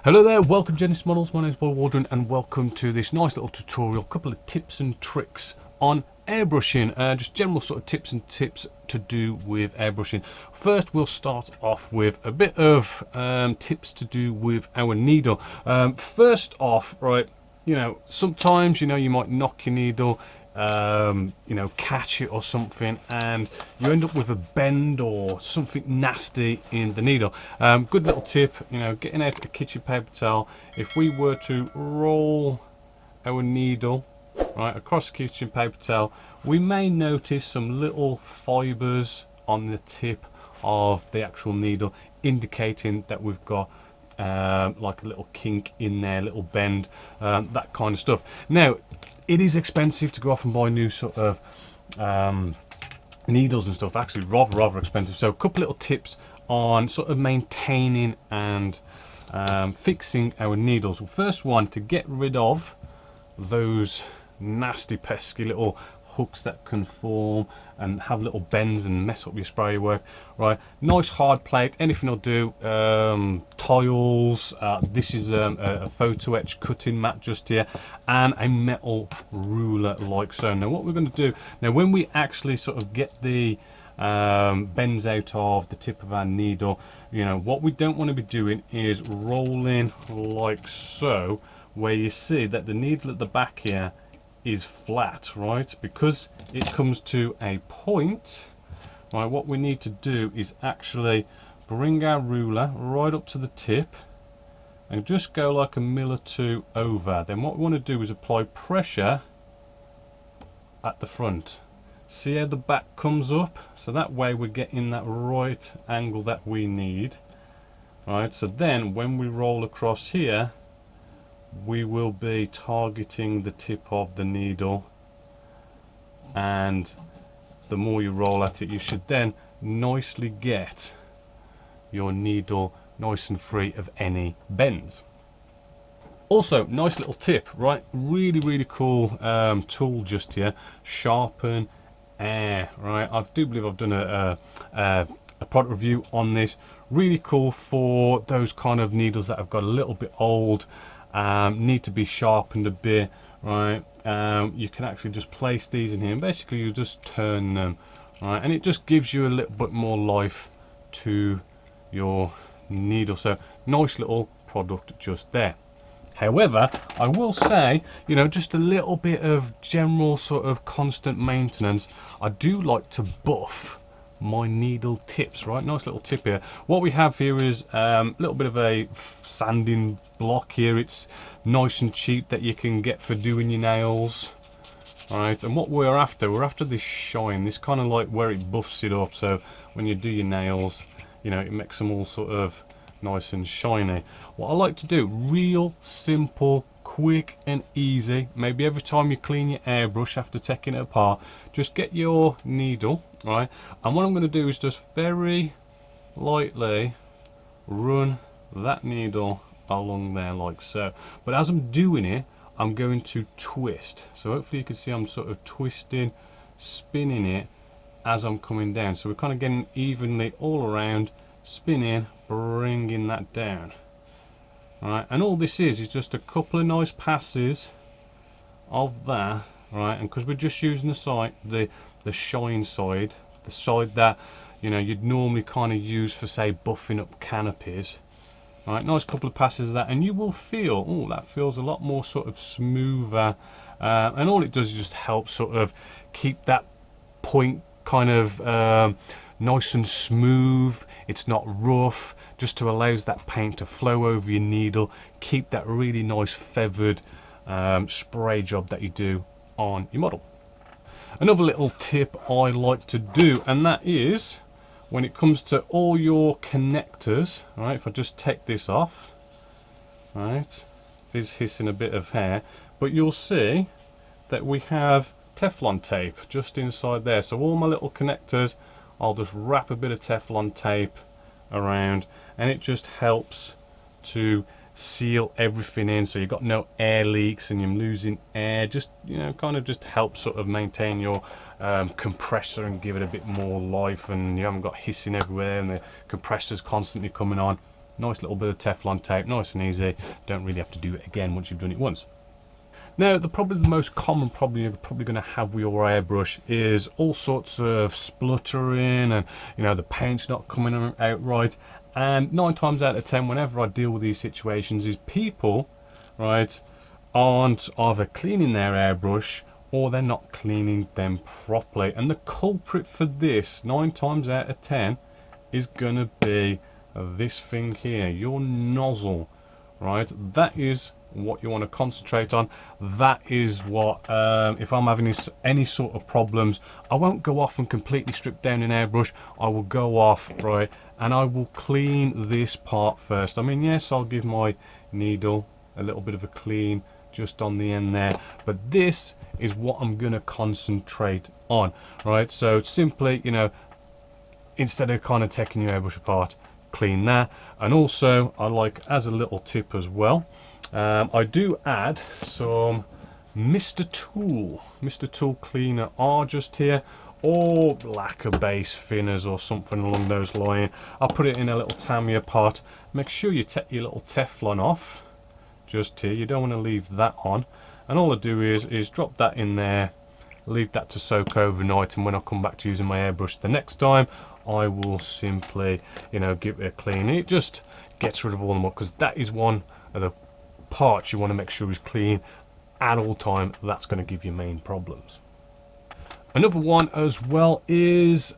Hello there, welcome Genesis Models, my name is Boy Waldron and welcome to this nice little tutorial, couple of tips and tricks on airbrushing, just general sort of tips to do with airbrushing. First we'll start off with a bit of tips to do with our needle. First off, right, sometimes you might knock your needle, catch it or something and you end up with a bend or something nasty in the needle. Good little tip, getting out a kitchen paper towel, if we were to roll our needle right across the kitchen paper towel, we may notice some little fibers on the tip of the actual needle indicating that we've got like a little kink in there, little bend, that kind of stuff. Now it is expensive to go off and buy new sort of needles and stuff, actually rather expensive. So a couple little tips on sort of maintaining and fixing our needles. Well, first one, to get rid of those nasty pesky little hooks that can form and have little bends and mess up your spray work, right? Nice hard plate, anything will do. Tiles, this is a photo etch cutting mat just here, and a metal ruler like so. Now what we're going to do now, when we actually sort of get the bends out of the tip of our needle, what we don't want to be doing is rolling like so, where you see that the needle at the back here is flat, right? Because it comes to a point, right? What we need to do is actually bring our ruler right up to the tip and just go like a mil or two over. Then what we want to do is apply pressure at the front. See how the back comes up? So that way we're getting that right angle that we need, right? So then when we roll across here, we will be targeting the tip of the needle, and the more you roll at it, you should then nicely get your needle nice and free of any bends. Also, nice little tip, right? Really cool tool just here, Sharpen Air, right? I do believe I've done a product review on this. Really cool for those kind of needles that have got a little bit old, need to be sharpened a bit, right? You can actually just place these in here and basically you just turn them, right? And it just gives you a little bit more life to your needle. So nice little product just there. However, I will say, just a little bit of general sort of constant maintenance. I do like to buff my needle tips, right? Nice little tip here. What we have here is a little bit of a sanding block here. It's nice and cheap that you can get for doing your nails, right? And what we're after this shine, this kind of like where it buffs it up, so when you do your nails, it makes them all sort of nice and shiny. What I like to do, real simple, quick and easy, maybe every time you clean your airbrush after taking it apart, just get your needle, right? And what I'm going to do is just very lightly run that needle along there like so. But as I'm doing it, I'm going to twist. So hopefully you can see I'm sort of twisting, spinning it as I'm coming down. So we're kind of getting evenly all around, spinning, bringing that down. Right, and all this is just a couple of nice passes of that, right? And because we're just using the shine side, the side that you'd normally kind of use for, say, buffing up canopies, right? Nice couple of passes of that, and you will feel, oh, that feels a lot more sort of smoother, and all it does is just help sort of keep that point kind of nice and smooth. It's not rough, just to allows that paint to flow over your needle, keep that really nice feathered spray job that you do on your model. Another little tip I like to do, and that is when it comes to all your connectors, right? If I just take this off, right, it's hissing a bit of hair, but you'll see that we have Teflon tape just inside there. So all my little connectors, I'll just wrap a bit of Teflon tape around, and it just helps to seal everything in, so you've got no air leaks and you're losing air. Just kind of just helps sort of maintain your compressor and give it a bit more life, and you haven't got hissing everywhere and the compressor's constantly coming on. Nice little bit of Teflon tape, nice and easy. Don't really have to do it again once you've done it once. Now, probably the most common problem you're probably going to have with your airbrush is all sorts of spluttering, and you know, the paint's not coming out right. And 9 times out of 10, whenever I deal with these situations, is people, right, aren't either cleaning their airbrush or they're not cleaning them properly. And the culprit for this, 9 times out of 10, is going to be this thing here, your nozzle, right? That is what you want to concentrate on. That is what, if I'm having any sort of problems, I won't go off and completely strip down an airbrush. I will go off, right, and I will clean this part first. I mean, yes, I'll give my needle a little bit of a clean just on the end there, but this is what I'm going to concentrate on, right? So simply, you know, instead of kind of taking your airbrush apart, clean that. And also, I like, as a little tip as well, I do add some Mr. Tool cleaner R just here, or lacquer base thinners or something along those lines. I'll put it in a little Tamiya pot. Make sure you take your little Teflon off just here. You don't want to leave that on. And all I do is drop that in there, leave that to soak overnight, and when I come back to using my airbrush the next time, I will simply, you know, give it a clean. It just gets rid of all the muck, because that is one of the parts you want to make sure is clean at all time. That's going to give you main problems. Another one as well is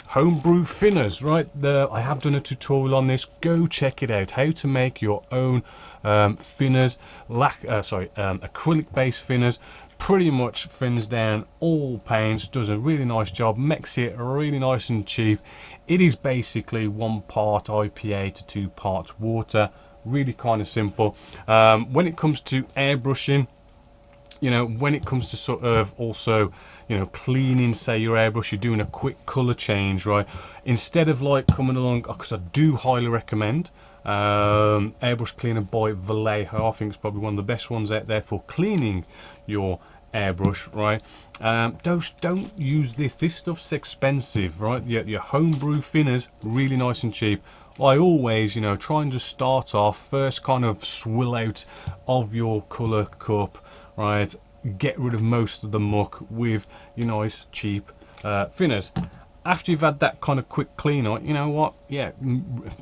homebrew thinners, right? I have done a tutorial on this. Go check it out, how to make your own thinners, acrylic based thinners. Pretty much thins down all paints, does a really nice job, makes it really nice and cheap. It is basically 1 part IPA to 2 parts water. Really kind of simple. When it comes to airbrushing, you know, when it comes to sort of also, you know, cleaning, say, your airbrush, you're doing a quick color change, right? Instead of like coming along, because I do highly recommend airbrush cleaner by Vallejo. I think it's probably one of the best ones out there for cleaning your airbrush, right? Don't use this stuff's expensive, right? Your homebrew thinners, really nice and cheap. I always, you know, try and just start off first, kind of swill out of your color cup, right? Get rid of most of the muck with your nice cheap thinners. After you've had that kind of quick clean on, you know what, yeah,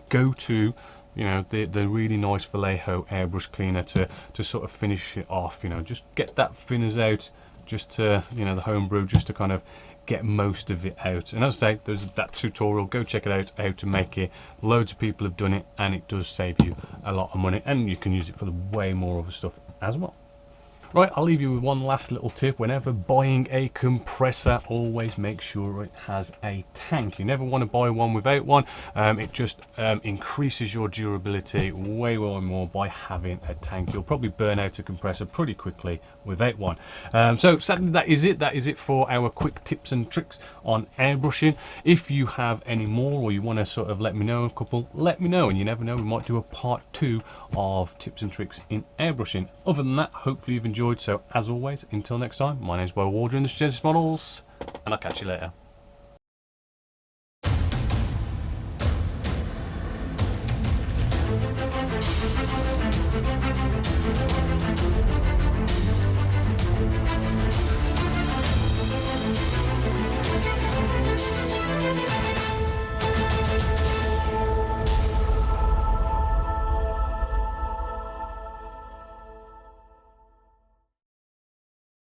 go to, you know, the really nice Vallejo airbrush cleaner to sort of finish it off. You know, just get that thinners out, just to, you know, the homebrew, just to kind of get most of it out. And as I say, there's that tutorial, go check it out, how to make it. Loads of people have done it, and it does save you a lot of money, and you can use it for the way more other stuff as well. Right, I'll leave you with one last little tip. Whenever buying a compressor, always make sure it has a tank. You never want to buy one without one. It just increases your durability way more by having a tank. You'll probably burn out a compressor pretty quickly without one. So sadly, that is it for our quick tips and tricks on airbrushing. If you have any more, or you want to sort of let me know a couple, let me know. And you never know, we might do a part 2 of tips and tricks in airbrushing. Other than that, hopefully you've enjoyed. So as always, until next time, my name's Will Waldron, this is Genesis Models, and I'll catch you later.